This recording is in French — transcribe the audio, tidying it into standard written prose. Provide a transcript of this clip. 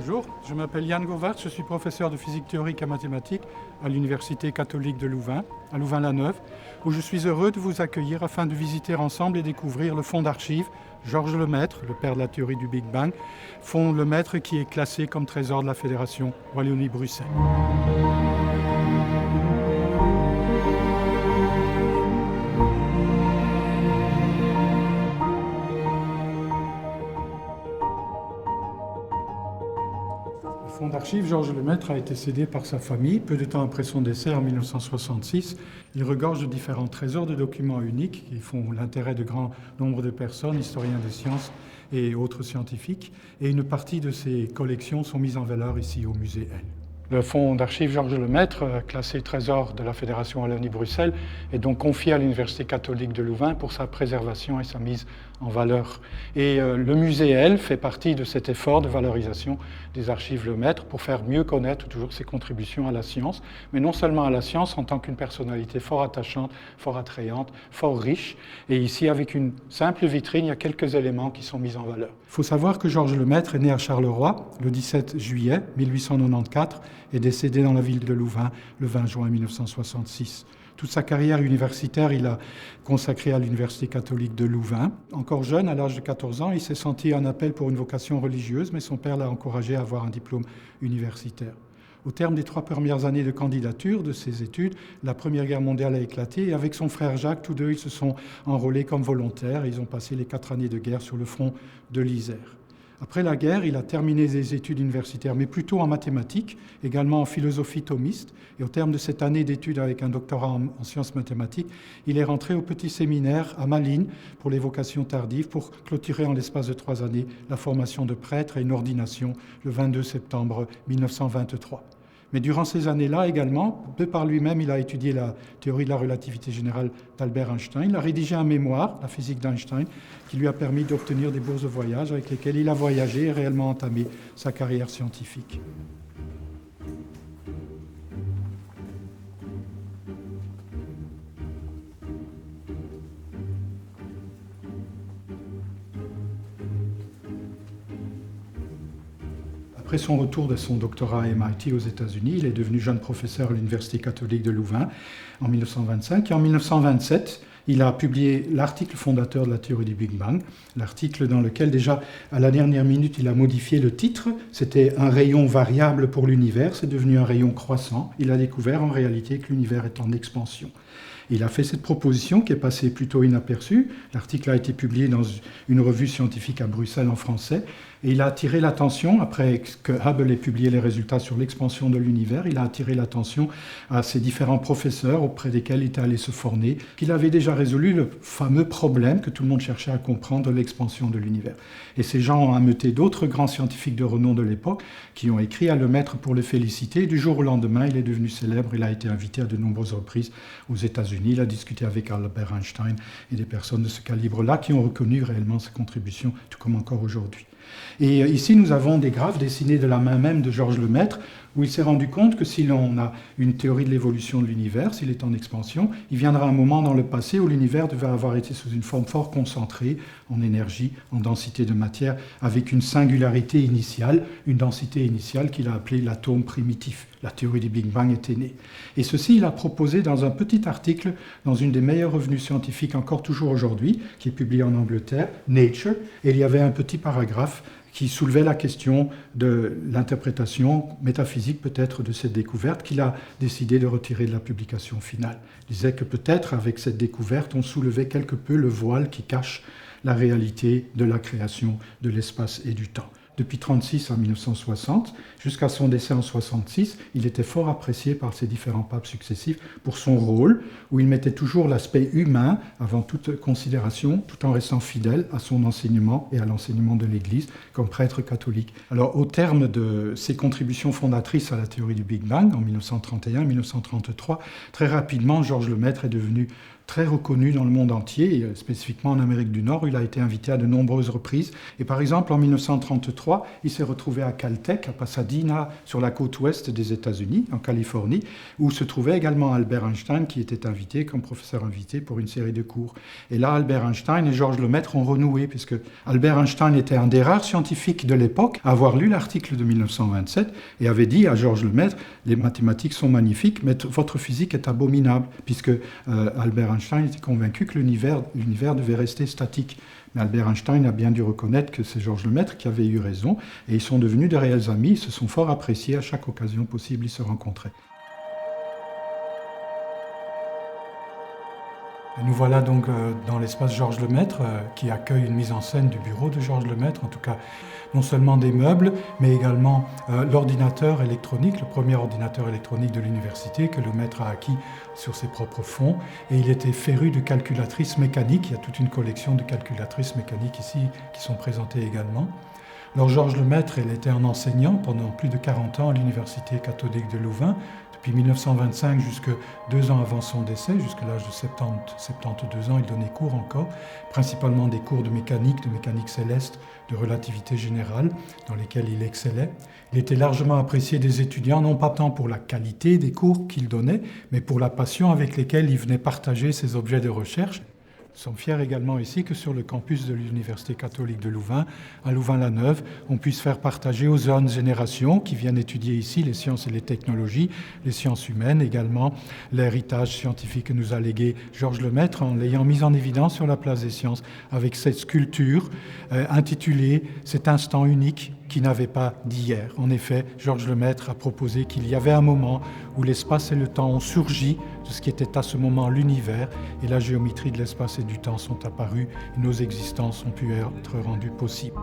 Bonjour, je m'appelle Yann Govart, je suis professeur de physique théorique et mathématiques à l'Université catholique de Louvain, à Louvain-la-Neuve, où je suis heureux de vous accueillir afin de visiter ensemble et découvrir le fonds d'archives Georges Lemaître, le père de la théorie du Big Bang, fonds Lemaître qui est classé comme trésor de la Fédération Wallonie-Bruxelles. Le fonds d'archives Georges Lemaître a été cédé par sa famille peu de temps après son décès en 1966. Il regorge de différents trésors de documents uniques qui font l'intérêt de grand nombre de personnes, historiens des sciences et autres scientifiques. Et une partie de ces collections sont mises en valeur ici au musée L. Le fonds d'archives Georges Lemaître, classé trésor de la Fédération Wallonie-Bruxelles, est donc confié à l'Université catholique de Louvain pour sa préservation et sa mise en valeur. Et le musée L fait partie de cet effort de valorisation des archives Lemaître pour faire mieux connaître toujours ses contributions à la science, mais non seulement à la science en tant qu'une personnalité fort attachante, fort attrayante, fort riche. Et ici, avec une simple vitrine, il y a quelques éléments qui sont mis en valeur. Il faut savoir que Georges Lemaître est né à Charleroi le 17 juillet 1894 et décédé dans la ville de Louvain le 20 juin 1966. Toute sa carrière universitaire, il a consacré à l'Université catholique de Louvain. Encore jeune, à l'âge de 14 ans, il s'est senti un appel pour une vocation religieuse, mais son père l'a encouragé à avoir un diplôme universitaire. Au terme des 3 premières années de candidature de ses études, la Première Guerre mondiale a éclaté et avec son frère Jacques, tous deux, ils se sont enrôlés comme volontaires. Ils ont passé les 4 années de guerre sur le front de l'Isère. Après la guerre, il a terminé ses études universitaires, mais plutôt en mathématiques, également en philosophie thomiste. Et au terme de cette année d'études avec un doctorat en sciences mathématiques, il est rentré au petit séminaire à Malines pour les vocations tardives pour clôturer en l'espace de 3 années la formation de prêtre et une ordination le 22 septembre 1923. Mais durant ces années-là également, de par lui-même, il a étudié la théorie de la relativité générale d'Albert Einstein. Il a rédigé un mémoire, La physique d'Einstein, qui lui a permis d'obtenir des bourses de voyage avec lesquelles il a voyagé et réellement entamé sa carrière scientifique. Après son retour de son doctorat à MIT aux États-Unis, il est devenu jeune professeur à l'Université catholique de Louvain en 1925. Et en 1927, il a publié l'article fondateur de la théorie du Big Bang, l'article dans lequel déjà à la dernière minute, il a modifié le titre. C'était un rayon variable pour l'univers, c'est devenu un rayon croissant. Il a découvert en réalité que l'univers est en expansion. Il a fait cette proposition qui est passée plutôt inaperçue. L'article a été publié dans une revue scientifique à Bruxelles en français. Et il a attiré l'attention, après que Hubble ait publié les résultats sur l'expansion de l'univers, il a attiré l'attention à ses différents professeurs auprès desquels il était allé se former, qu'il avait déjà résolu le fameux problème que tout le monde cherchait à comprendre de l'expansion de l'univers. Et ces gens ont ameuté d'autres grands scientifiques de renom de l'époque qui ont écrit à Lemaître pour le féliciter. Du jour au lendemain, il est devenu célèbre, il a été invité à de nombreuses reprises aux États-Unis. Il a discuté avec Albert Einstein et des personnes de ce calibre-là qui ont reconnu réellement ses contributions, tout comme encore aujourd'hui. Et ici, nous avons des graphes dessinés de la main même de Georges Lemaître, où il s'est rendu compte que si l'on a une théorie de l'évolution de l'univers, s'il est en expansion, il viendra un moment dans le passé où l'univers devait avoir été sous une forme fort concentrée en énergie, en densité de matière, avec une singularité initiale, une densité initiale qu'il a appelée l'atome primitif. La théorie du Big Bang était née. Et ceci, il a proposé dans un petit article, dans une des meilleures revues scientifiques encore toujours aujourd'hui, qui est publiée en Angleterre, Nature, et il y avait un petit paragraphe qui soulevait la question de l'interprétation métaphysique peut-être de cette découverte qu'il a décidé de retirer de la publication finale. Il disait que peut-être avec cette découverte, on soulevait quelque peu le voile qui cache la réalité de la création de l'espace et du temps. Depuis 1936 à 1960, jusqu'à son décès en 1966, il était fort apprécié par ses différents papes successifs pour son rôle, où il mettait toujours l'aspect humain avant toute considération, tout en restant fidèle à son enseignement et à l'enseignement de l'Église comme prêtre catholique. Alors, au terme de ses contributions fondatrices à la théorie du Big Bang, en 1931-1933, très rapidement, Georges Lemaître est devenu très reconnu dans le monde entier, et spécifiquement en Amérique du Nord, où il a été invité à de nombreuses reprises. Et par exemple, en 1933, il s'est retrouvé à Caltech, à Pasadena, sur la côte ouest des États-Unis, en Californie, où se trouvait également Albert Einstein, qui était invité comme professeur invité pour une série de cours. Et là, Albert Einstein et Georges Lemaître ont renoué, puisque Albert Einstein était un des rares scientifiques de l'époque à avoir lu l'article de 1927 et avait dit à Georges Lemaître, les mathématiques sont magnifiques, mais votre physique est abominable, puisque Albert Einstein était convaincu que l'univers devait rester statique. Mais Albert Einstein a bien dû reconnaître que c'est Georges Lemaître qui avait eu raison, et ils sont devenus de réels amis, ils se sont fort appréciés, à chaque occasion possible, ils se rencontraient. Nous voilà donc dans l'espace Georges Lemaître, qui accueille une mise en scène du bureau de Georges Lemaître, en tout cas non seulement des meubles, mais également l'ordinateur électronique, le premier ordinateur électronique de l'université que Lemaître a acquis sur ses propres fonds. Et il était féru de calculatrices mécaniques, il y a toute une collection de calculatrices mécaniques ici qui sont présentées également. Alors Georges Lemaître, il était un enseignant pendant plus de 40 ans à l'Université catholique de Louvain, depuis 1925 jusque 2 ans avant son décès, jusqu'à l'âge de 72 ans, il donnait cours encore, principalement des cours de mécanique céleste, de relativité générale, dans lesquels il excellait. Il était largement apprécié des étudiants, non pas tant pour la qualité des cours qu'il donnait, mais pour la passion avec laquelle il venait partager ses objets de recherche. Nous sommes fiers également ici que sur le campus de l'Université catholique de Louvain, à Louvain-la-Neuve, on puisse faire partager aux jeunes générations qui viennent étudier ici les sciences et les technologies, les sciences humaines également, l'héritage scientifique que nous a légué Georges Lemaître en l'ayant mis en évidence sur la place des sciences avec cette sculpture intitulée « Cet instant unique qui n'avait pas d'hier ». En effet, Georges Lemaître a proposé qu'il y avait un moment où l'espace et le temps ont surgi de ce qui était à ce moment l'univers, et la géométrie de l'espace et du temps sont apparues, et nos existences ont pu être rendues possibles.